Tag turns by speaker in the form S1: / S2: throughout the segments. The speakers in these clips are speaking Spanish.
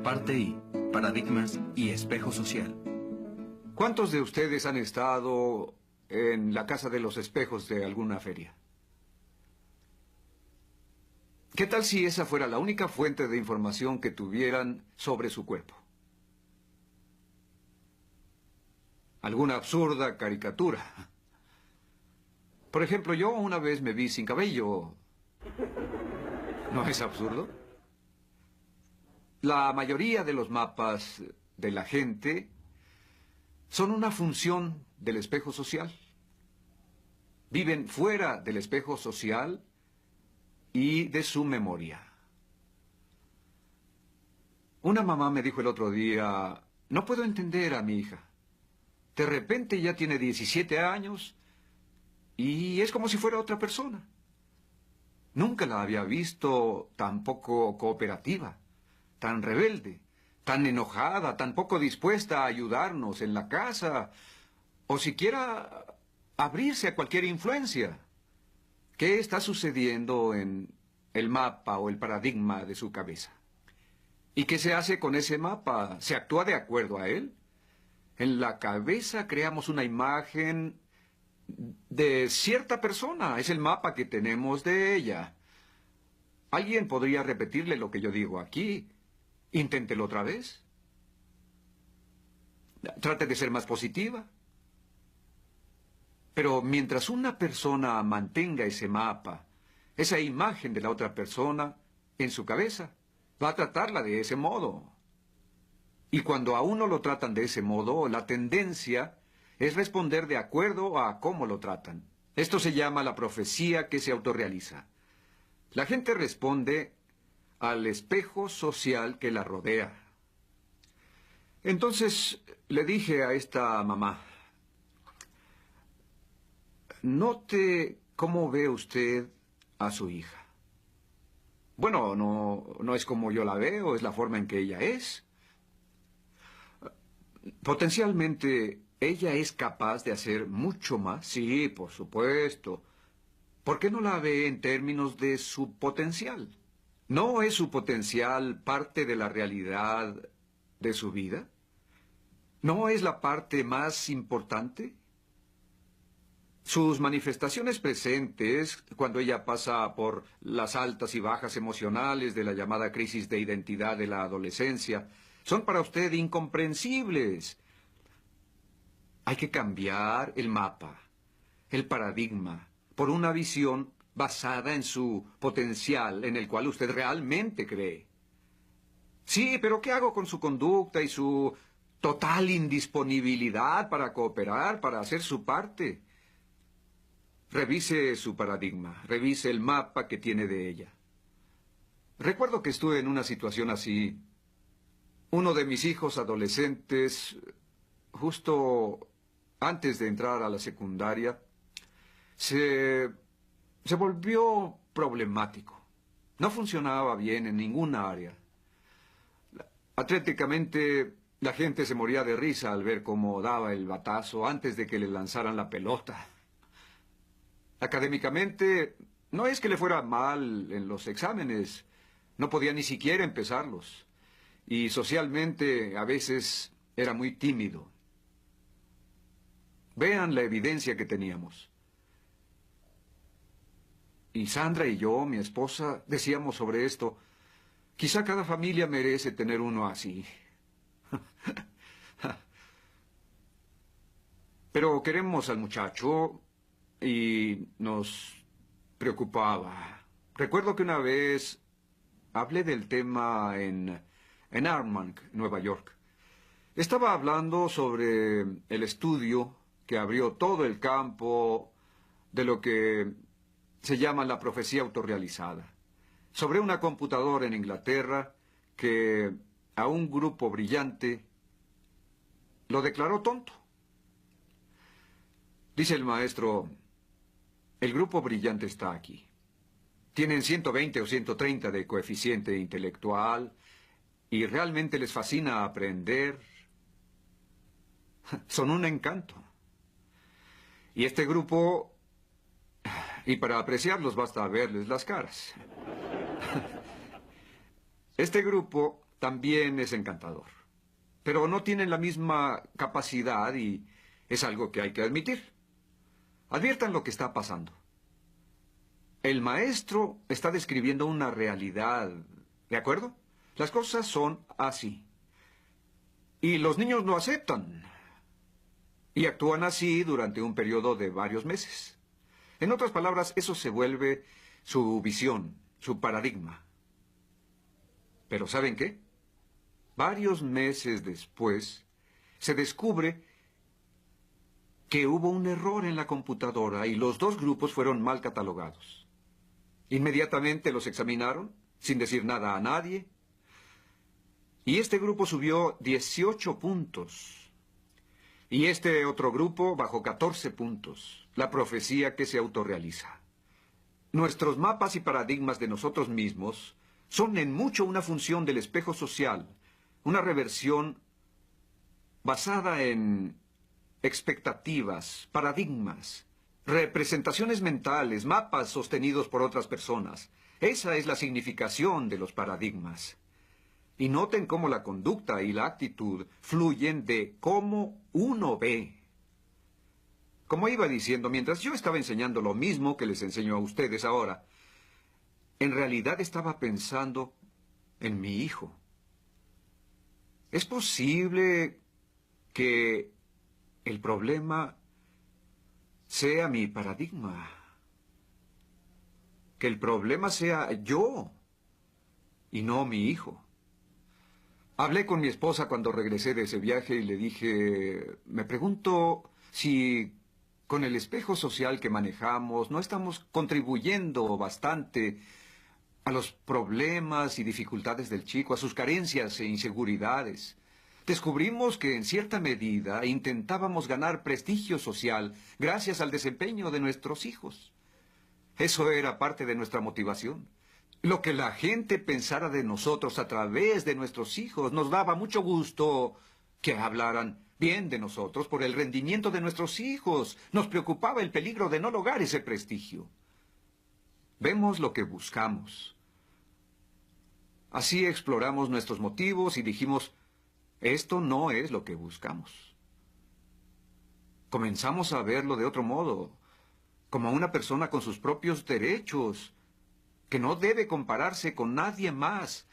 S1: Parte I. Paradigmas y espejo social.
S2: ¿Cuántos de ustedes han estado en la Casa de los Espejos de alguna feria? ¿Qué tal si esa fuera la única fuente de información que tuvieran sobre su cuerpo? Alguna absurda caricatura. Por ejemplo, yo una vez me vi sin cabello. ¿No es absurdo? La mayoría de los mapas de la gente son una función del espejo social. Viven fuera del espejo social y de su memoria. Una mamá me dijo el otro día, no puedo entender a mi hija. De repente ya tiene 17 años y es como si fuera otra persona. Nunca la había visto tan poco cooperativa, tan rebelde, tan enojada, tan poco dispuesta a ayudarnos en la casa, o siquiera abrirse a cualquier influencia. ¿Qué está sucediendo en el mapa o el paradigma de su cabeza? ¿Y qué se hace con ese mapa? ¿Se actúa de acuerdo a él? En la cabeza creamos una imagen de cierta persona. Es el mapa que tenemos de ella. ¿Alguien podría repetirle lo que yo digo aquí? Inténtelo otra vez. Trate de ser más positiva. Pero mientras una persona mantenga ese mapa, esa imagen de la otra persona en su cabeza, va a tratarla de ese modo. Y cuando a uno lo tratan de ese modo, la tendencia es responder de acuerdo a cómo lo tratan. Esto se llama la profecía que se autorrealiza. La gente responde al espejo social que la rodea. Entonces le dije a esta mamá, note cómo ve usted a su hija. Bueno, no es como yo la veo, es la forma en que ella es. Potencialmente, ella es capaz de hacer mucho más. Sí, por supuesto. ¿Por qué no la ve en términos de su potencial? ¿No es su potencial parte de la realidad de su vida? ¿No es la parte más importante? Sus manifestaciones presentes, cuando ella pasa por las altas y bajas emocionales de la llamada crisis de identidad de la adolescencia, son para usted incomprensibles. Hay que cambiar el mapa, el paradigma, por una visión basada en su potencial, en el cual usted realmente cree. Sí, pero ¿qué hago con su conducta y su total indisponibilidad para cooperar, para hacer su parte? Revise su paradigma, revise el mapa que tiene de ella. Recuerdo que estuve en una situación así. Uno de mis hijos adolescentes, justo antes de entrar a la secundaria, se volvió problemático. No funcionaba bien en ninguna área. Atléticamente, la gente se moría de risa al ver cómo daba el batazo antes de que le lanzaran la pelota. Académicamente, no es que le fuera mal en los exámenes, no podía ni siquiera empezarlos. Y socialmente, a veces, era muy tímido. Vean la evidencia que teníamos. Y Sandra y yo, mi esposa, decíamos sobre esto, quizá cada familia merece tener uno así. Pero queremos al muchacho y nos preocupaba. Recuerdo que una vez hablé del tema en Armonk, Nueva York. Estaba hablando sobre el estudio que abrió todo el campo de lo que se llama la profecía autorrealizada. Sobre una computadora en Inglaterra que a un grupo brillante lo declaró tonto. Dice el maestro, el grupo brillante está aquí. Tienen 120 o 130 de coeficiente intelectual y realmente les fascina aprender. Son un encanto. Y este grupo, y para apreciarlos basta verles las caras. Este grupo también es encantador. Pero no tienen la misma capacidad y es algo que hay que admitir. Adviertan lo que está pasando. El maestro está describiendo una realidad, ¿de acuerdo? Las cosas son así. Y los niños lo aceptan. Y actúan así durante un periodo de varios meses. En otras palabras, eso se vuelve su visión, su paradigma. Pero ¿saben qué? Varios meses después, se descubre que hubo un error en la computadora y los dos grupos fueron mal catalogados. Inmediatamente los examinaron, sin decir nada a nadie, y este grupo subió 18 puntos. Y este otro grupo bajó 14 puntos. La profecía que se autorrealiza. Nuestros mapas y paradigmas de nosotros mismos son en mucho una función del espejo social, una reversión basada en expectativas, paradigmas, representaciones mentales, mapas sostenidos por otras personas. Esa es la significación de los paradigmas. Y noten cómo la conducta y la actitud fluyen de cómo uno ve. Como iba diciendo, mientras yo estaba enseñando lo mismo que les enseño a ustedes ahora, en realidad estaba pensando en mi hijo. ¿Es posible que el problema sea mi paradigma? Que el problema sea yo y no mi hijo. Hablé con mi esposa cuando regresé de ese viaje y le dije, me pregunto si con el espejo social que manejamos no estamos contribuyendo bastante a los problemas y dificultades del chico, a sus carencias e inseguridades. Descubrimos que en cierta medida intentábamos ganar prestigio social gracias al desempeño de nuestros hijos. Eso era parte de nuestra motivación. Lo que la gente pensara de nosotros a través de nuestros hijos nos daba mucho gusto que hablaran bien de nosotros por el rendimiento de nuestros hijos. Nos preocupaba el peligro de no lograr ese prestigio. Vemos lo que buscamos. Así exploramos nuestros motivos y dijimos, esto no es lo que buscamos. Comenzamos a verlo de otro modo, como una persona con sus propios derechos, que no debe compararse con nadie más.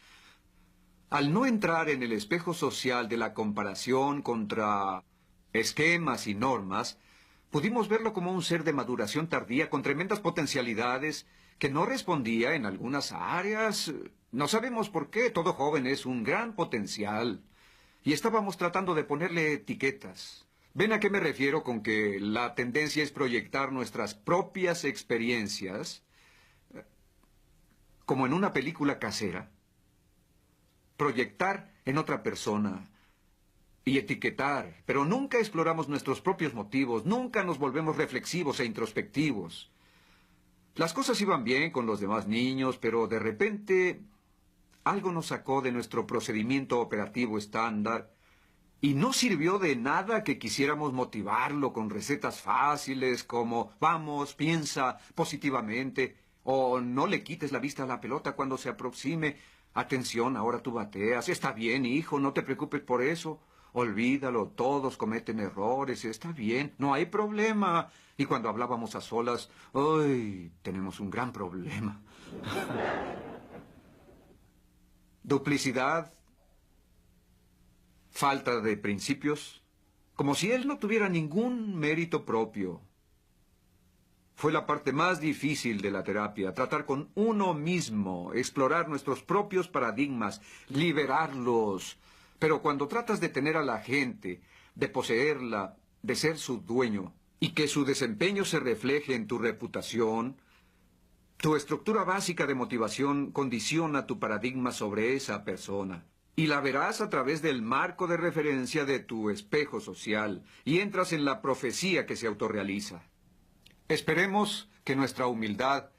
S2: Al no entrar en el espejo social de la comparación contra esquemas y normas, pudimos verlo como un ser de maduración tardía con tremendas potencialidades que no respondía en algunas áreas. No sabemos por qué, todo joven es un gran potencial. Y estábamos tratando de ponerle etiquetas. ¿Ven a qué me refiero con que la tendencia es proyectar nuestras propias experiencias como en una película casera? Proyectar en otra persona y etiquetar, pero nunca exploramos nuestros propios motivos, nunca nos volvemos reflexivos e introspectivos. Las cosas iban bien con los demás niños, pero de repente algo nos sacó de nuestro procedimiento operativo estándar y no sirvió de nada que quisiéramos motivarlo con recetas fáciles como vamos, piensa positivamente, o no le quites la vista a la pelota cuando se aproxime. Atención, ahora tú bateas. Está bien, hijo, no te preocupes por eso. Olvídalo, todos cometen errores, está bien, no hay problema. Y cuando hablábamos a solas, ¡ay! Tenemos un gran problema. Duplicidad, falta de principios, como si él no tuviera ningún mérito propio. Fue la parte más difícil de la terapia, tratar con uno mismo, explorar nuestros propios paradigmas, liberarlos. Pero cuando tratas de tener a la gente, de poseerla, de ser su dueño, y que su desempeño se refleje en tu reputación, tu estructura básica de motivación condiciona tu paradigma sobre esa persona. Y la verás a través del marco de referencia de tu espejo social, y entras en la profecía que se autorrealiza. Esperemos que nuestra humildad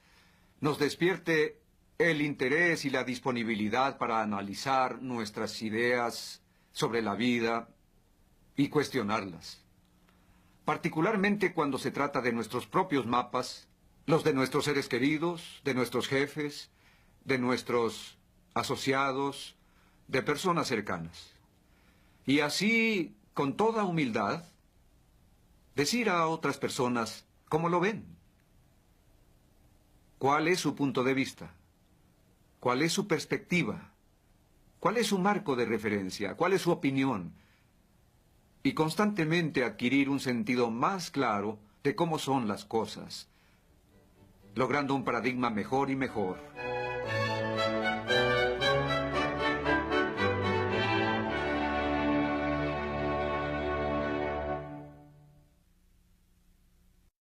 S2: nos despierte el interés y la disponibilidad para analizar nuestras ideas sobre la vida y cuestionarlas. Particularmente cuando se trata de nuestros propios mapas, los de nuestros seres queridos, de nuestros jefes, de nuestros asociados, de personas cercanas. Y así, con toda humildad, decir a otras personas cómo lo ven. ¿Cuál es su punto de vista? ¿Cuál es su perspectiva? ¿Cuál es su marco de referencia? ¿Cuál es su opinión? Y constantemente adquirir un sentido más claro de cómo son las cosas, logrando un paradigma mejor y mejor.